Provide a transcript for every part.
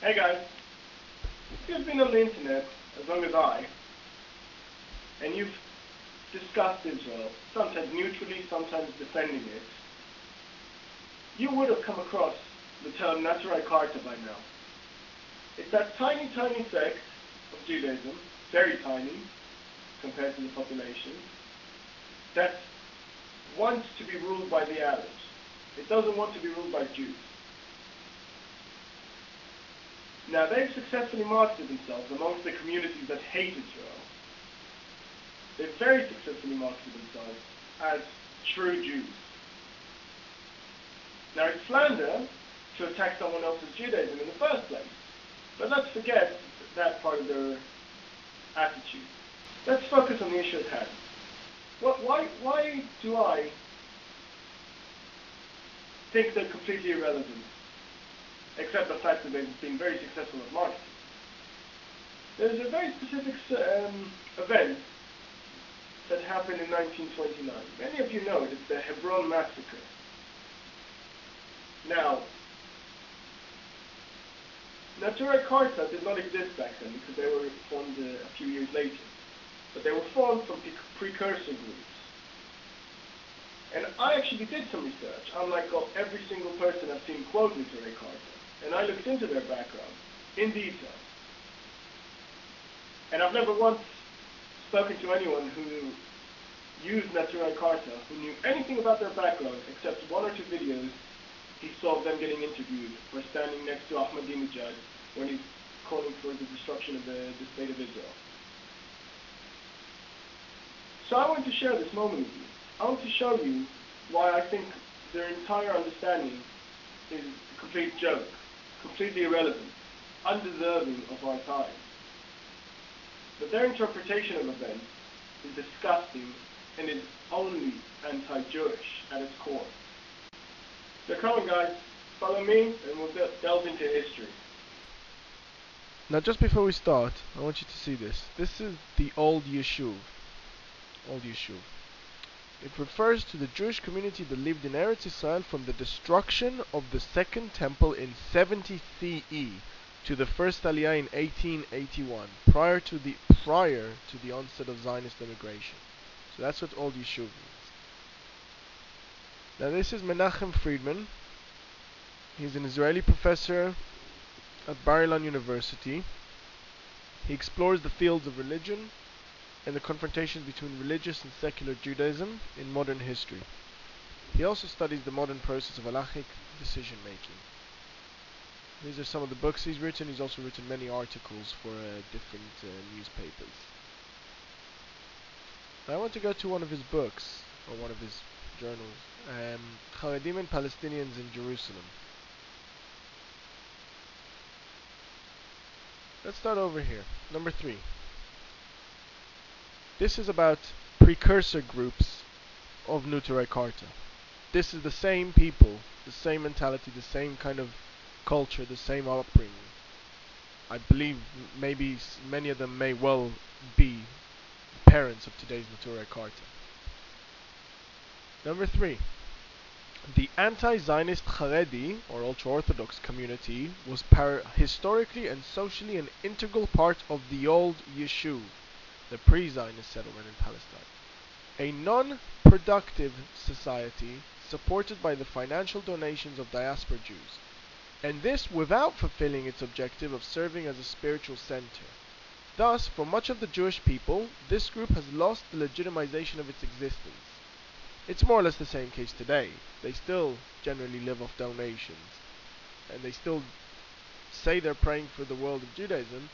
Hey guys, if you've been on the internet as long as I, and you've discussed Israel, sometimes neutrally, sometimes defending it, you would have come across the term Neturei Karta by now. It's that tiny, tiny sect of Judaism, very tiny compared to the population, that wants to be ruled by the Arabs. It doesn't want to be ruled by Jews. Now, they've successfully marketed themselves amongst the communities that hate Israel. They've very successfully marketed themselves as true Jews. Now, it's slander to attack someone else's Judaism in the first place. But let's forget that part of their attitude. Let's focus on the issue at hand. Why do I think they're completely irrelevant? Except the fact that they've been very successful at marketing. There's a very specific event that happened in 1929. Many of you know it. It's the Hebron massacre. Now, Neturei Karta did not exist back then because they were formed a few years later. But they were formed from precursor groups. And I actually did some research, unlike every single person I've seen quote Neturei Karta. And I looked into their background in detail. And I've never once spoken to anyone who used Neturei Karta, who knew anything about their background except one or two videos he saw of them getting interviewed or standing next to Ahmadinejad when he's calling for the destruction of the state of Israel. So I want to share this moment with you. I want to show you why I think their entire understanding is a complete joke, completely irrelevant, undeserving of our time. But their interpretation of events is disgusting and is only anti-Jewish at its core. So come on guys, follow me and we'll delve into history. Now just before we start, I want you to see this. This is the old Yeshuv. Old Yeshuv. It refers to the Jewish community that lived in Eretz Israel from the destruction of the Second Temple in 70 CE to the first Aliyah in 1881, prior to the onset of Zionist immigration. So that's what Old Yeshuv means. Now this is Menachem Friedman. He's an Israeli professor at Bar Ilan University. He explores the fields of religion and the confrontations between religious and secular Judaism in modern history. He also studies the modern process of halachic decision making. These are some of the books he's written. He's also written many articles for different newspapers. Now I want to go to one of his books, or one of his journals, Haredim and Palestinians in Jerusalem. Let's start over here. Number 3. This is about precursor groups of Neturei Karta. This is the same people, the same mentality, the same kind of culture, the same upbringing. I believe maybe many of them may well be parents of today's Neturei Karta. Number 3. The anti-Zionist Haredi, or ultra-Orthodox community, was historically and socially an integral part of the old Yeshuv, the pre-Zionist settlement in Palestine. A non-productive society supported by the financial donations of diaspora Jews, and this without fulfilling its objective of serving as a spiritual center. Thus, for much of the Jewish people, this group has lost the legitimization of its existence. It's more or less the same case today. They still generally live off donations, and they still say they're praying for the world of Judaism,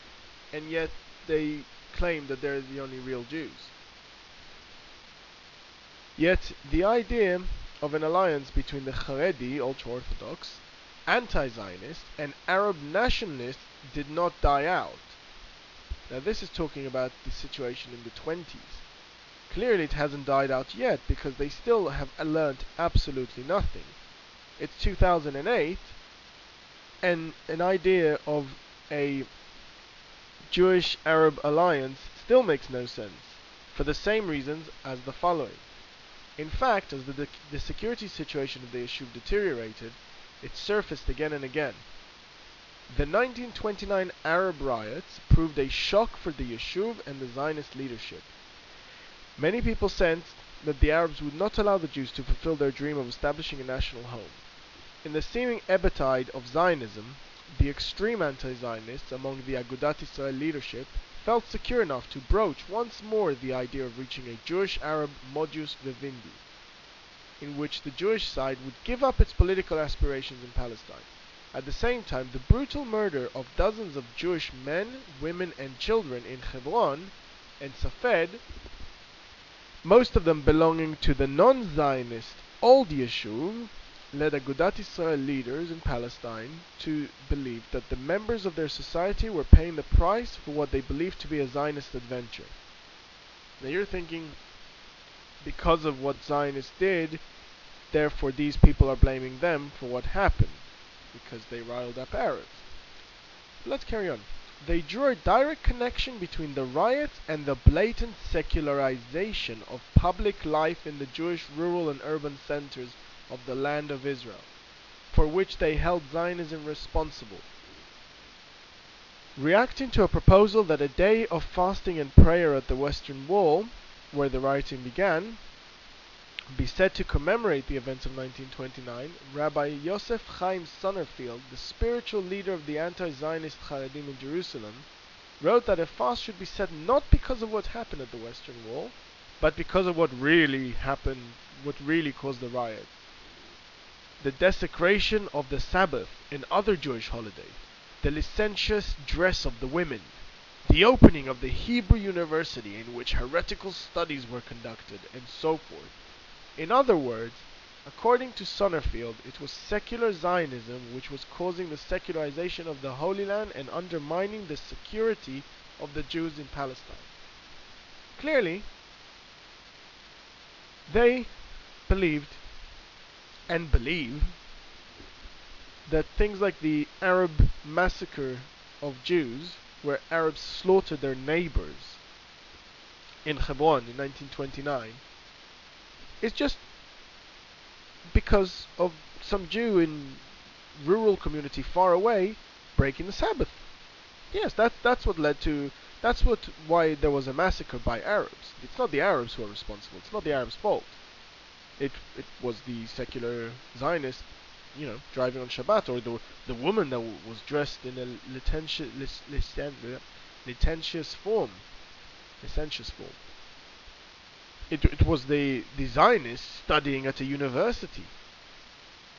and yet they claim that they're the only real Jews. Yet the idea of an alliance between the Haredi, ultra-Orthodox, anti-Zionist, and Arab nationalists did not die out. Now this is talking about the situation in the 20s. Clearly it hasn't died out yet because they still have learnt absolutely nothing. It's 2008 and an idea of a Jewish-Arab alliance still makes no sense, for the same reasons as the following. In fact, as the security situation of the Yeshuv deteriorated, it surfaced again and again. The 1929 Arab riots proved a shock for the Yishuv and the Zionist leadership. Many people sensed that the Arabs would not allow the Jews to fulfill their dream of establishing a national home. In the seeming ebb-tide of Zionism, the extreme anti-Zionists among the Agudat Israel leadership felt secure enough to broach once more the idea of reaching a Jewish-Arab modus vivendi, in which the Jewish side would give up its political aspirations in Palestine. At the same time, the brutal murder of dozens of Jewish men, women and children in Hebron and Safed, most of them belonging to the non-Zionist Old Yishuv, led Agudat Israel leaders in Palestine to believe that the members of their society were paying the price for what they believed to be a Zionist adventure. Now you're thinking, because of what Zionists did, therefore these people are blaming them for what happened, because they riled up Arabs. But let's carry on. They drew a direct connection between the riots and the blatant secularization of public life in the Jewish rural and urban centers of the land of Israel, for which they held Zionism responsible. Reacting to a proposal that a day of fasting and prayer at the Western Wall, where the rioting began, be said to commemorate the events of 1929, Rabbi Yosef Chaim Sonnenfeld, the spiritual leader of the anti-Zionist Haredim in Jerusalem, wrote that a fast should be set not because of what happened at the Western Wall, but because of what really happened, what really caused the riot. The desecration of the Sabbath and other Jewish holidays, the licentious dress of the women, the opening of the Hebrew University in which heretical studies were conducted, and so forth. In other words, according to Sonnenfeld, it was secular Zionism which was causing the secularization of the Holy Land and undermining the security of the Jews in Palestine. Clearly, they believed and believe that things like the Arab massacre of Jews, where Arabs slaughtered their neighbors in Hebron in 1929, is just because of some Jew in rural community far away breaking the Sabbath. Yes, that's what led to, why there was a massacre by Arabs. It's not the Arabs who are responsible. It's not the Arabs' fault. It was the secular Zionist, driving on Shabbat, or the woman that was dressed in a licentious form. It was the Zionists studying at a university.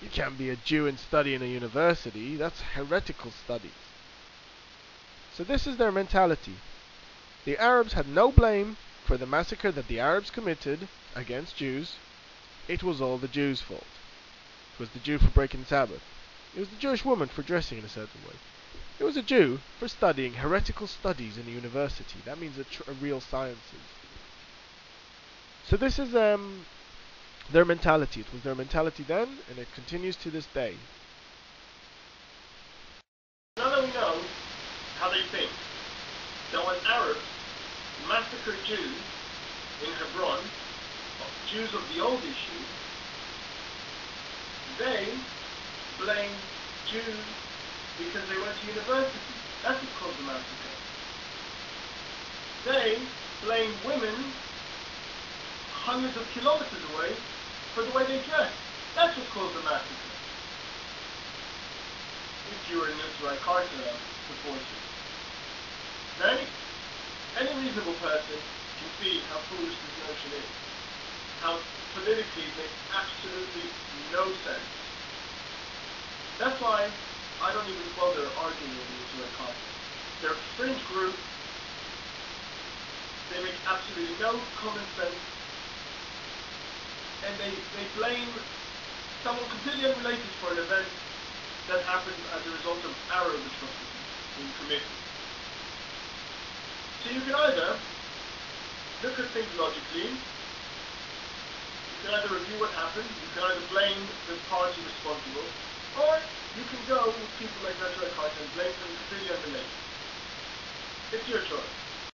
You can't be a Jew and study in a university. That's heretical studies. So this is their mentality. The Arabs had no blame for the massacre that the Arabs committed against Jews. It was all the Jews' fault. It was the Jew for breaking the Sabbath. It was the Jewish woman for dressing in a certain way. It was a Jew for studying heretical studies in a university. That means a real sciences. So this is their mentality. It was their mentality then, and it continues to this day. Now that we know how they think, that when Arabs massacred Jews in Hebron, Jews of the old issue, they blame Jews because they went to university. That's what caused the massacre. They blame women hundreds of kilometers away for the way they dress. That's what caused the massacre. If you were in Neturei Karta supporters. Now, any reasonable person can see how foolish this notion is. How politically it makes absolutely no sense. That's why I don't even bother arguing with Neturei Karta. They're a fringe group. They make absolutely no common sense. And they blame someone completely unrelated for an event that happened as a result of Arab atrocities being committed. So you can either look at things logically, you can either review what happened, you can either blame the party responsible, or you can go with people like Neturei Karta and blame them completely unrelated. It's your choice.